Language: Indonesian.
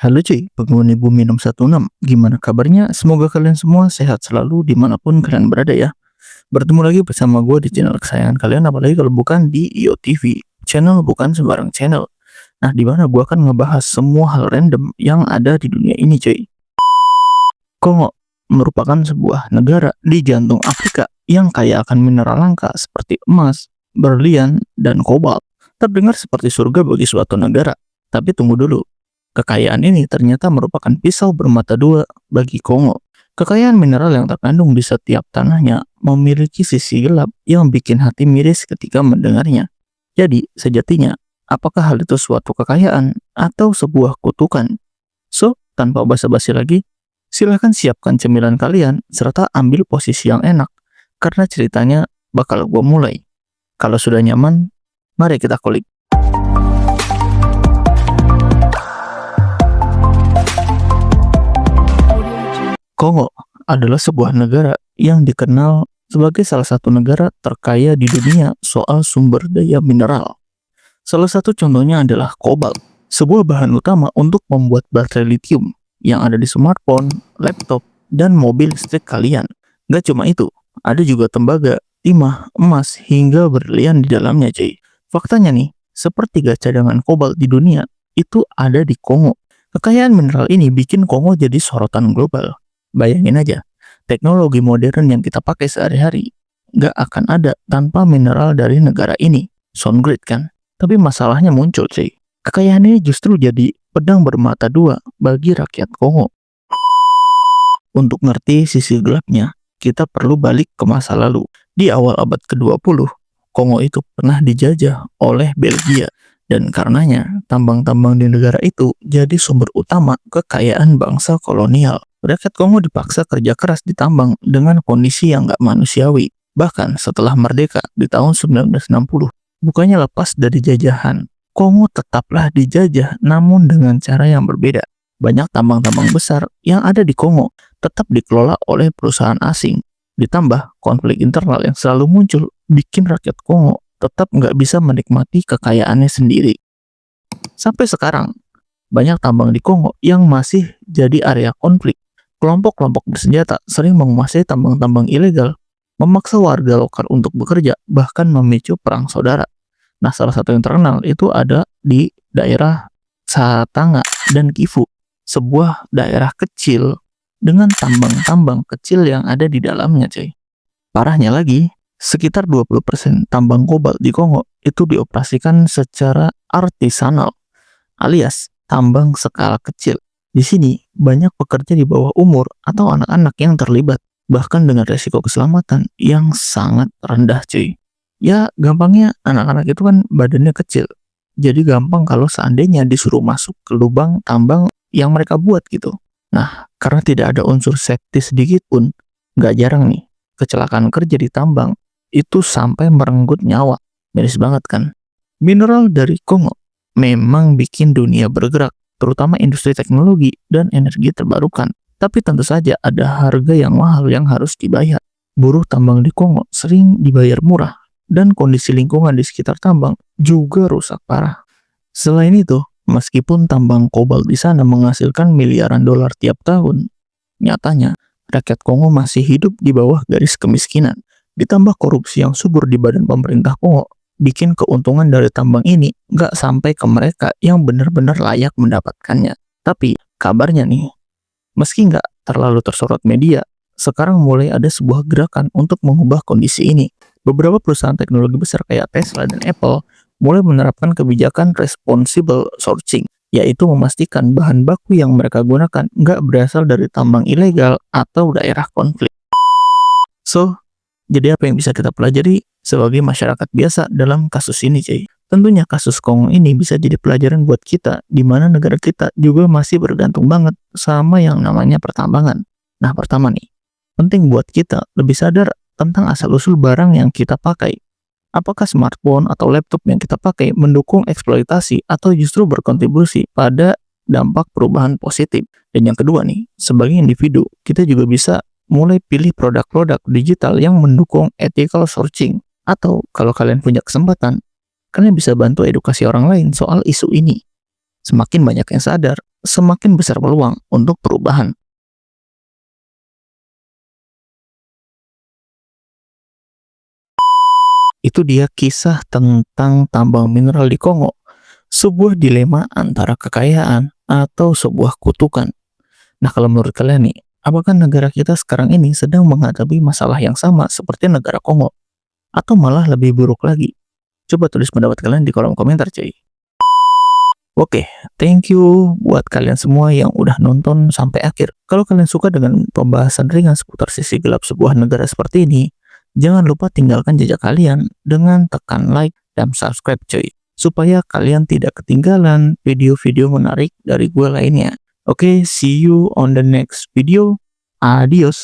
Halo cuy, penghuni Bumi 616. Gimana kabarnya? Semoga kalian semua sehat selalu dimanapun kalian berada ya. Bertemu lagi bersama gue di channel kesayangan kalian, apalagi kalau bukan di IoTV. Channel bukan sembarang channel. Nah, di mana gue akan ngebahas semua hal random yang ada di dunia ini cuy. Kongo merupakan sebuah negara di jantung Afrika yang kaya akan mineral langka seperti emas, berlian, dan kobalt. Terdengar seperti surga bagi suatu negara. Tapi tunggu dulu. Kekayaan ini ternyata merupakan pisau bermata dua bagi Kongo. Kekayaan mineral yang terkandung di setiap tanahnya memiliki sisi gelap yang bikin hati miris ketika mendengarnya. Jadi, sejatinya, apakah hal itu suatu kekayaan atau sebuah kutukan? So, tanpa basa-basi lagi, silahkan siapkan cemilan kalian serta ambil posisi yang enak, karena ceritanya bakal gua mulai. Kalau sudah nyaman, mari kita kulik. Kongo adalah sebuah negara yang dikenal sebagai salah satu negara terkaya di dunia soal sumber daya mineral. Salah satu contohnya adalah kobalt, sebuah bahan utama untuk membuat baterai lithium yang ada di smartphone, laptop, dan mobil listrik kalian. Gak cuma itu, ada juga tembaga, timah, emas, hingga berlian di dalamnya cuy. Faktanya nih, sepertiga cadangan kobalt di dunia itu ada di Kongo. Kekayaan mineral ini bikin Kongo jadi sorotan global. Bayangin aja, teknologi modern yang kita pakai sehari-hari gak akan ada tanpa mineral dari negara ini. Sound great kan? Tapi masalahnya muncul cuy. Kekayaan ini justru jadi pedang bermata dua bagi rakyat Kongo. Untuk ngerti sisi gelapnya, kita perlu balik ke masa lalu. Di awal abad ke-20, Kongo itu pernah dijajah oleh Belgia. Dan karenanya, tambang-tambang di negara itu jadi sumber utama kekayaan bangsa kolonial. Rakyat Kongo dipaksa kerja keras di tambang dengan kondisi yang gak manusiawi. Bahkan setelah merdeka di tahun 1960, bukannya lepas dari jajahan, Kongo tetaplah dijajah namun dengan cara yang berbeda. Banyak tambang-tambang besar yang ada di Kongo tetap dikelola oleh perusahaan asing. Ditambah konflik internal yang selalu muncul bikin rakyat Kongo tetap nggak bisa menikmati kekayaannya sendiri. Sampai sekarang, banyak tambang di Kongo yang masih jadi area konflik. Kelompok-kelompok bersenjata sering menguasai tambang-tambang ilegal, memaksa warga lokal untuk bekerja, bahkan memicu perang saudara. Nah, salah satu yang terkenal itu ada di daerah Satanga dan Kivu, sebuah daerah kecil dengan tambang-tambang kecil yang ada di dalamnya, cuy. Parahnya lagi, sekitar 20% tambang kobalt di Kongo itu dioperasikan secara artisanal, alias tambang skala kecil. Di sini, banyak pekerja di bawah umur atau anak-anak yang terlibat, bahkan dengan resiko keselamatan yang sangat rendah cuy. Ya, gampangnya anak-anak itu kan badannya kecil, jadi gampang kalau seandainya disuruh masuk ke lubang tambang yang mereka buat gitu. Nah, karena tidak ada unsur safety sedikit pun, nggak jarang nih, kecelakaan kerja di tambang itu sampai merenggut nyawa. Miris banget kan? Mineral dari Kongo memang bikin dunia bergerak, terutama industri teknologi dan energi terbarukan. Tapi tentu saja ada harga yang mahal yang harus dibayar. Buruh tambang di Kongo sering dibayar murah, dan kondisi lingkungan di sekitar tambang juga rusak parah. Selain itu, meskipun tambang kobalt di sana menghasilkan miliaran dolar tiap tahun, nyatanya rakyat Kongo masih hidup di bawah garis kemiskinan. Ditambah korupsi yang subur di badan pemerintah Kongo, bikin keuntungan dari tambang ini nggak sampai ke mereka yang benar-benar layak mendapatkannya. Tapi kabarnya nih, meski nggak terlalu tersorot media, sekarang mulai ada sebuah gerakan untuk mengubah kondisi ini. Beberapa perusahaan teknologi besar kayak Tesla dan Apple mulai menerapkan kebijakan responsible sourcing, yaitu memastikan bahan baku yang mereka gunakan nggak berasal dari tambang ilegal atau daerah konflik. So, jadi apa yang bisa kita pelajari sebagai masyarakat biasa dalam kasus ini, cuy? Tentunya kasus Kongo ini bisa jadi pelajaran buat kita, di mana negara kita juga masih bergantung banget sama yang namanya pertambangan. Nah, pertama nih, penting buat kita lebih sadar tentang asal-usul barang yang kita pakai. Apakah smartphone atau laptop yang kita pakai mendukung eksploitasi atau justru berkontribusi pada dampak perubahan positif? Dan yang kedua nih, sebagai individu, kita juga bisa mulai pilih produk-produk digital yang mendukung ethical sourcing. Atau kalau kalian punya kesempatan, kalian bisa bantu edukasi orang lain soal isu ini. Semakin banyak yang sadar, semakin besar peluang untuk perubahan. Itu dia kisah tentang tambang mineral di Kongo, sebuah dilema antara kekayaan atau sebuah kutukan. Nah, kalau menurut kalian nih, apakah negara kita sekarang ini sedang menghadapi masalah yang sama seperti negara Kongo? Atau malah lebih buruk lagi? Coba tulis pendapat kalian di kolom komentar, cuy. Oke, thank you buat kalian semua yang udah nonton sampai akhir. Kalau kalian suka dengan pembahasan ringan seputar sisi gelap sebuah negara seperti ini, jangan lupa tinggalkan jejak kalian dengan tekan like dan subscribe, cuy. Supaya kalian tidak ketinggalan video-video menarik dari gue lainnya. Oke, see you on the next video. Adios.